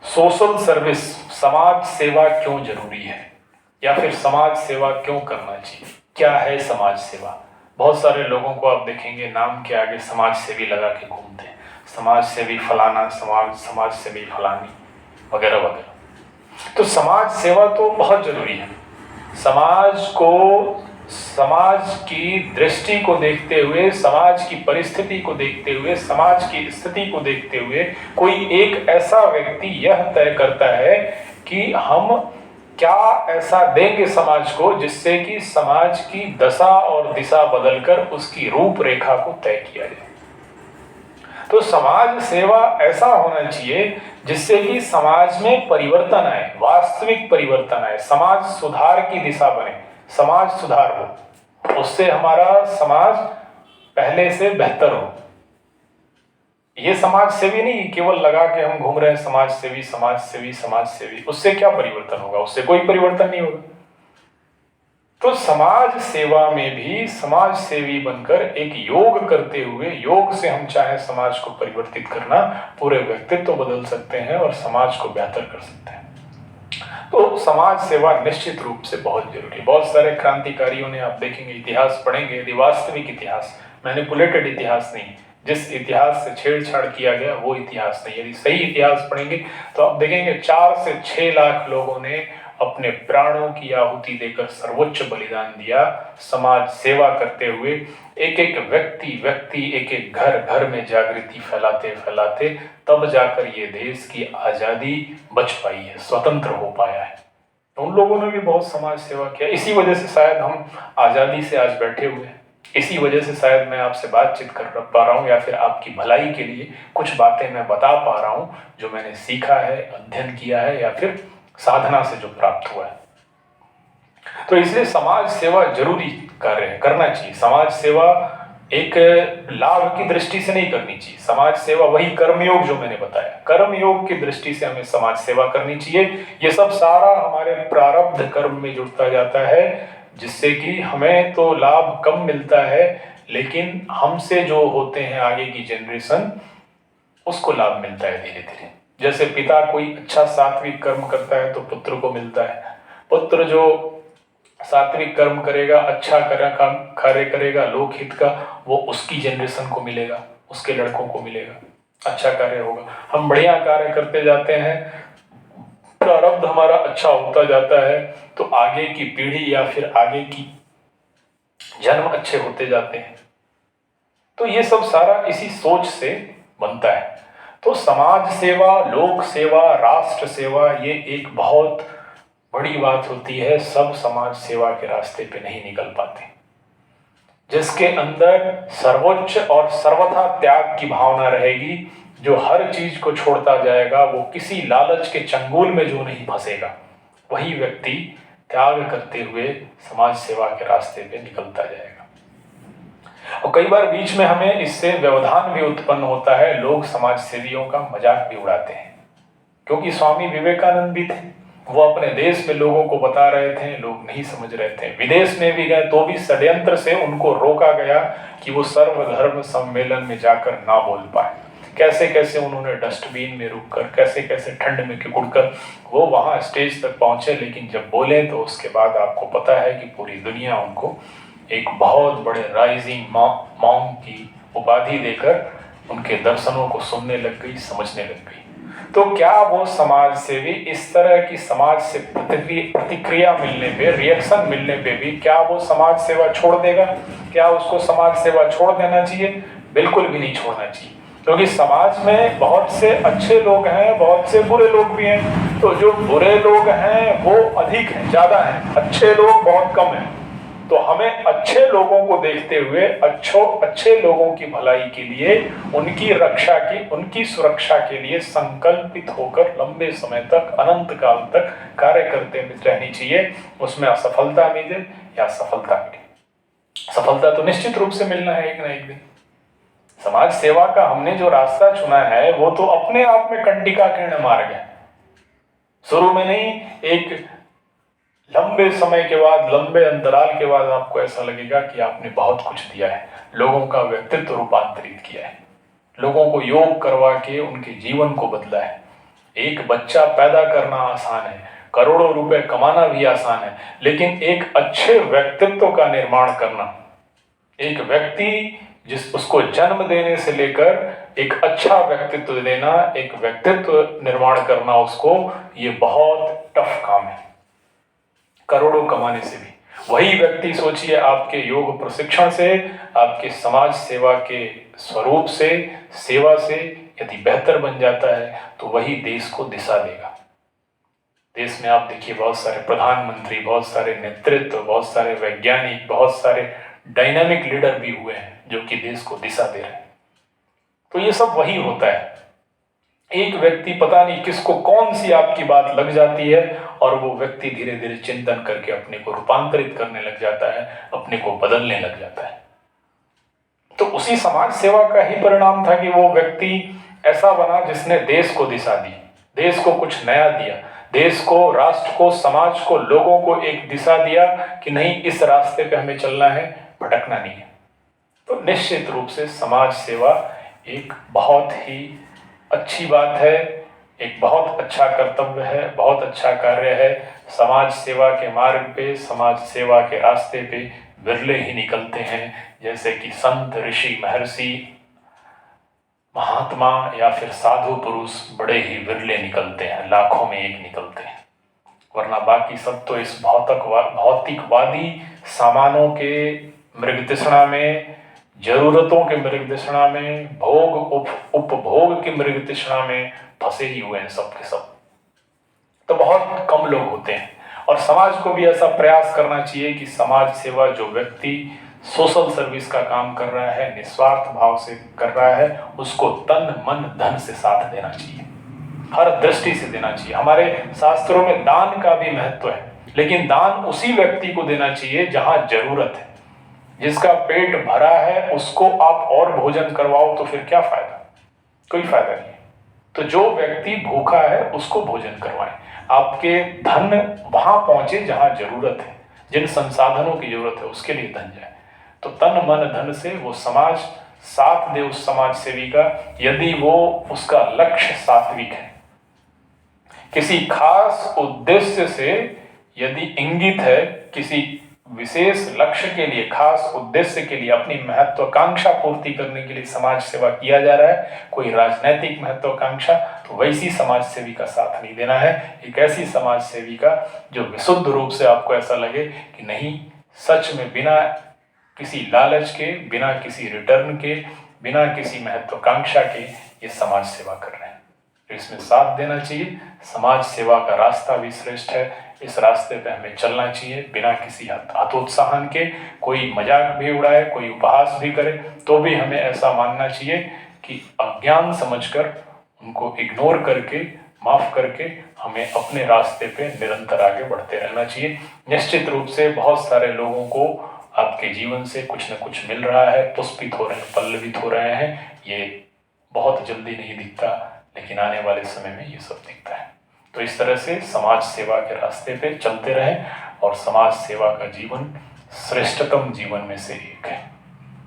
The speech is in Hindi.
सोशल सर्विस, समाज सेवा क्यों जरूरी है, या फिर समाज सेवा क्यों करना चाहिए? क्या है समाज सेवा? बहुत सारे लोगों को आप देखेंगे नाम के आगे समाज सेवी लगा के घूमते हैं, समाज सेवी फलाना, समाज सेवी फलानी, वगैरह वगैरह। तो समाज सेवा तो बहुत जरूरी है। समाज को, समाज की दृष्टि को देखते हुए, समाज की परिस्थिति को देखते हुए, समाज की स्थिति को देखते हुए कोई एक ऐसा व्यक्ति यह तय करता है कि हम क्या ऐसा देंगे समाज को जिससे कि समाज की दशा और दिशा बदलकर उसकी रूपरेखा को तय किया जाए। तो समाज सेवा ऐसा होना चाहिए जिससे कि समाज में परिवर्तन आए, वास्तविक परिवर्तन आए, समाज सुधार की दिशा बने, समाज सुधार हो, उससे हमारा समाज पहले से बेहतर हो। ये समाज सेवी नहीं केवल लगा के हम घूम रहे हैं समाज सेवी समाज सेवी समाज सेवी, उससे क्या परिवर्तन होगा? उससे कोई परिवर्तन नहीं होगा। तो समाज सेवा में भी समाज सेवी बनकर एक योग करते हुए, योग से हम चाहे समाज को परिवर्तित करना, पूरे व्यक्तित्व बदल सकते हैं और समाज को बेहतर कर सकते हैं। तो समाज सेवा निश्चित रूप से बहुत जरूरी है। बहुत सारे क्रांतिकारियों ने, आप देखेंगे, इतिहास पढ़ेंगे, यदि वास्तविक इतिहास, मैनिपुलेटेड इतिहास नहीं, जिस इतिहास से छेड़छाड़ किया गया वो इतिहास नहीं, यदि सही इतिहास पढ़ेंगे तो आप देखेंगे 4 से 6 लाख लोगों ने अपने प्राणों की आहुति देकर सर्वोच्च बलिदान दिया, समाज सेवा करते हुए। एक एक व्यक्ति एक एक घर में जागृति फैलाते फैलाते तब जाकर ये देश की आजादी बच पाई है, स्वतंत्र हो पाया है। उन लोगों ने भी बहुत समाज सेवा किया। इसी वजह से शायद हम आजादी से आज बैठे हुए हैं, इसी वजह से शायद मैं आपसे बातचीत कर पा रहा हूँ, या फिर आपकी भलाई के लिए कुछ बातें मैं बता पा रहा हूँ जो मैंने सीखा है, अध्ययन किया है, या फिर साधना से जो प्राप्त हुआ है। तो इसलिए समाज सेवा जरूरी कार्य है, करना चाहिए। समाज सेवा एक लाभ की दृष्टि से नहीं करनी चाहिए। समाज सेवा वही कर्मयोग जो मैंने बताया, कर्मयोग की दृष्टि से हमें समाज सेवा करनी चाहिए। ये सब सारा हमारे प्रारब्ध कर्म में जुड़ता जाता है, जिससे कि हमें तो लाभ कम मिलता है, लेकिन हमसे जो होते हैं आगे की जनरेशन, उसको लाभ मिलता है धीरे धीरे। जैसे पिता कोई अच्छा सात्विक कर्म करता है तो पुत्र को मिलता है, पुत्र जो सात्विक कर्म करेगा, अच्छा कार्य करेगा लोकहित का, वो उसकी जनरेशन को मिलेगा, उसके लड़कों को मिलेगा, अच्छा कार्य होगा। हम बढ़िया कार्य करते जाते हैं, प्रारब्ध हमारा अच्छा होता जाता है, तो आगे की पीढ़ी या फिर आगे की जन्म अच्छे होते जाते हैं। तो ये सब सारा इसी सोच से बनता है। तो समाज सेवा, लोक सेवा, राष्ट्र सेवा, ये एक बहुत बड़ी बात होती है। सब समाज सेवा के रास्ते पे नहीं निकल पाते। जिसके अंदर सर्वोच्च और सर्वथा त्याग की भावना रहेगी, जो हर चीज को छोड़ता जाएगा, वो किसी लालच के चंगुल में जो नहीं फंसेगा, वही व्यक्ति त्याग करते हुए समाज सेवा के रास्ते पे निकलता जाएगा। और कई बार बीच में हमें इससे व्यवधान भी उत्पन्न होता है। लोग समाज सेवियों का मजाक भी उड़ाते हैं, क्योंकि स्वामी विवेकानंद भी थे, वो अपने देश में लोगों को बता रहे थे, लोग नहीं समझ रहे थे। विदेश में भी गए तो भी षड्यंत्र से उनको रोका गया कि वो सर्वधर्म सम्मेलन में जाकर ना बोल पाए। कैसे कैसे उन्होंने डस्टबिन में रुककर, कैसे कैसे ठंड में कुड़कर वो वहां स्टेज तक पहुंचे, लेकिन जब बोले तो उसके बाद आपको पता है कि पूरी दुनिया उनको एक बहुत बड़े राइजिंग मॉन्क की उपाधि देकर उनके दर्शनों को सुनने लग गई, समझने लग गई। तो क्या वो समाज सेवी इस तरह की समाज से प्रतिक्रिया मिलने पे, रिएक्शन मिलने पे भी क्या वो समाज सेवा छोड़ देगा? क्या उसको समाज सेवा छोड़ देना चाहिए? बिल्कुल भी नहीं छोड़ना चाहिए, क्योंकि समाज में बहुत से अच्छे लोग हैं, बहुत से बुरे लोग भी हैं। तो जो बुरे लोग हैं वो अधिक हैं, ज्यादा हैं, अच्छे लोग बहुत कम हैं। तो हमें अच्छे लोगों को देखते हुए, अच्छे लोगों की भलाई के लिए, उनकी रक्षा की, उनकी सुरक्षा के लिए संकल्पित होकर लंबे समय तक, अनंत काल तक कार्य करते रहनी चाहिए। उसमें असफलता मिले या सफलता मिले, सफलता तो निश्चित रूप से मिलना है एक ना एक दिन। समाज सेवा का हमने जो रास्ता चुना है वो तो अपने आप में कंटिका किरण मार्ग है। शुरू में नहीं, एक लंबे समय के बाद, लंबे अंतराल के बाद आपको ऐसा लगेगा कि आपने बहुत कुछ दिया है, लोगों का व्यक्तित्व रूपांतरित किया है, लोगों को योग करवा के उनके जीवन को बदला है। एक बच्चा पैदा करना आसान है, करोड़ों रुपए कमाना भी आसान है, लेकिन एक अच्छे व्यक्तित्व का निर्माण करना, एक व्यक्ति जिस उसको जन्म देने से लेकर एक अच्छा व्यक्तित्व देना, एक व्यक्तित्व निर्माण करना उसको, ये बहुत टफ काम है, करोड़ों कमाने से भी। वही व्यक्ति सोचिए आपके योग प्रशिक्षण से, आपके समाज सेवा के स्वरूप से, सेवा से यदि बेहतर बन जाता है तो वही देश को दिशा देगा। देश में आप देखिए बहुत सारे प्रधानमंत्री, बहुत सारे नेतृत्व, बहुत सारे वैज्ञानिक, बहुत सारे डायनामिक लीडर भी हुए हैं जो कि देश को दिशा दे रहे हैं। तो ये सब वही होता है, एक व्यक्ति पता नहीं किसको कौन सी आपकी बात लग जाती है और वो व्यक्ति धीरे धीरे चिंतन करके अपने को रूपांतरित करने लग जाता है, अपने को बदलने लग जाता है। तो उसी समाज सेवा का ही परिणाम था कि वो व्यक्ति ऐसा बना जिसने देश को दिशा दी, देश को कुछ नया दिया, देश को, राष्ट्र को, समाज को, लोगों को एक दिशा दिया कि नहीं, इस रास्ते पे हमें चलना है, भटकना नहीं है। तो निश्चित रूप से समाज सेवा एक बहुत ही अच्छी बात है, एक बहुत अच्छा कर्तव्य है, बहुत अच्छा कार्य है। समाज सेवा के मार्ग पे, समाज सेवा के रास्ते पे विरले ही निकलते हैं, जैसे कि संत, ऋषि, महर्षि, महात्मा या फिर साधु पुरुष बड़े ही विरले निकलते हैं, लाखों में एक निकलते हैं। वरना बाकी सब तो इस भौतिकवादी सामानों के मृग तृष्णा में, जरूरतों के मृग तृष्णा में, उपभोग के मृग तृष्णा में फंसे ही हुए हैं सब के सब। तो बहुत कम लोग होते हैं, और समाज को भी ऐसा प्रयास करना चाहिए कि समाज सेवा जो व्यक्ति सोशल सर्विस का काम कर रहा है, निस्वार्थ भाव से कर रहा है, उसको तन मन धन से साथ देना चाहिए, हर दृष्टि से देना चाहिए। हमारे शास्त्रों में दान का भी महत्व है, लेकिन दान उसी व्यक्ति को देना चाहिए जहां जरूरत है। जिसका पेट भरा है उसको आप और भोजन करवाओ तो फिर क्या फायदा, कोई फायदा नहीं। तो जो व्यक्ति भूखा है उसको भोजन करवाएं, आपके धन वहां पहुंचे जहां जरूरत है, जिन संसाधनों की जरूरत है उसके लिए धन जाए। तो तन मन धन से वो समाज साथ दे उस समाज सेवी का, यदि वो उसका लक्ष्य सात्विक है, किसी खास उद्देश्य से यदि इंगित है, किसी विशेष लक्ष्य के लिए, खास उद्देश्य के लिए, अपनी महत्वाकांक्षा पूर्ति करने के लिए समाज सेवा किया जा रहा है, कोई राजनैतिक महत्वाकांक्षा, तो वैसी समाज सेवी का साथ नहीं देना है। एक ऐसी समाज सेवी का जो विशुद्ध रूप से आपको ऐसा लगे कि नहीं, सच में बिना किसी लालच के, बिना किसी रिटर्न के, बिना किसी महत्वाकांक्षा के ये समाज सेवा कर रहे हैं, तो इसमें साथ देना चाहिए। समाज सेवा का रास्ता भी श्रेष्ठ है, इस रास्ते पे हमें चलना चाहिए बिना किसी हतोत्साहन के। कोई मजाक भी उड़ाए, कोई उपहास भी करे, तो भी हमें ऐसा मानना चाहिए कि अज्ञान समझकर, उनको इग्नोर करके, माफ करके हमें अपने रास्ते पे निरंतर आगे बढ़ते रहना चाहिए। निश्चित रूप से बहुत सारे लोगों को आपके जीवन से कुछ न कुछ मिल रहा है, पुष्पित हो रहे हैं, पल्लवित हो रहे हैं। ये बहुत जल्दी नहीं दिखता, लेकिन आने वाले समय में ये सब दिखता है। तो इस तरह से समाज सेवा के रास्ते पे चलते रहें, और समाज सेवा का जीवन श्रेष्ठतम जीवन में से एक है।